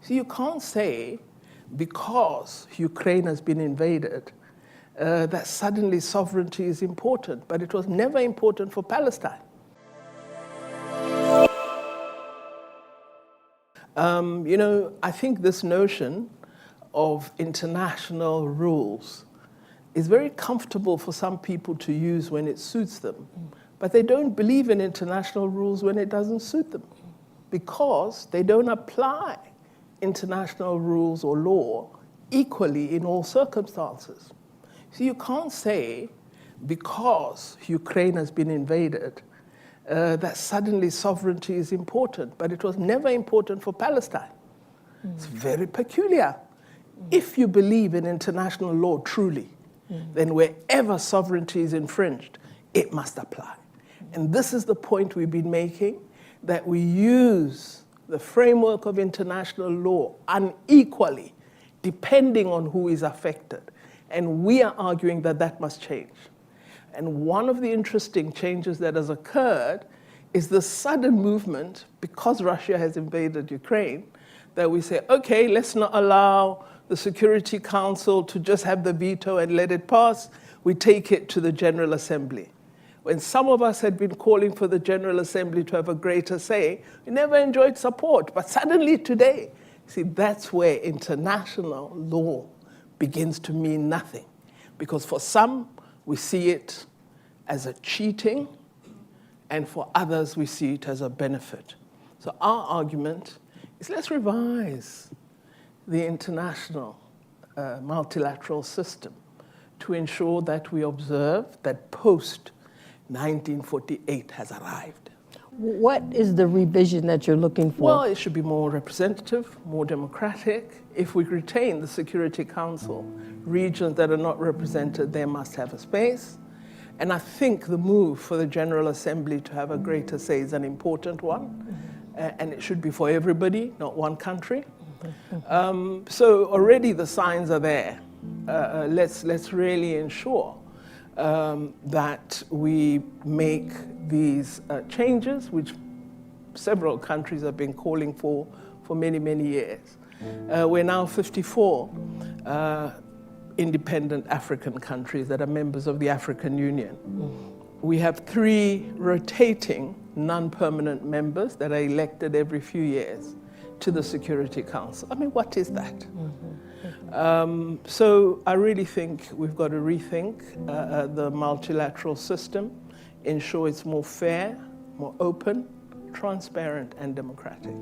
So you can't say because Ukraine has been invaded that suddenly sovereignty is important, but it was never important for Palestine. I think this notion of international rules is very comfortable for some people to use when it suits them, but they don't believe in international rules when it doesn't suit them, because they don't apply international rules or law equally in all circumstances. So you can't say because Ukraine has been invaded that suddenly sovereignty is important, but it was never important for Palestine. It's very peculiar. If you believe in international law truly, then wherever sovereignty is infringed, it must apply. And this is the point we've been making, that we use the framework of international law unequally, depending on who is affected. And we are arguing that that must change. And one of the interesting changes that has occurred is the sudden movement, because Russia has invaded Ukraine, that we say, okay, let's not allow the Security Council to just have the veto and let it pass. We take it to the General Assembly. When some of us had been calling for the General Assembly to have a greater say, we never enjoyed support. But suddenly today, see, that's where international law begins to mean nothing. Because for some, we see it as a cheating, and for others, we see it as a benefit. So our argument is, let's revise the international multilateral system to ensure that we observe that post-1948 has arrived. What is the revision that you're looking for? Well, it should be more representative, more democratic. If we retain the Security Council, regions that are not represented there must have a space. And I think the move for the General Assembly to have a greater say is an important one. And it should be for everybody, not one country. So already the signs are there. Let's really ensure that we make these changes, which several countries have been calling for many, many years. We're now 54 independent African countries that are members of the African Union. We have 3 rotating non-permanent members that are elected every few years to the Security Council. I mean, what is that? So I really think we've got to rethink the multilateral system, ensure it's more fair, more open, transparent, and democratic.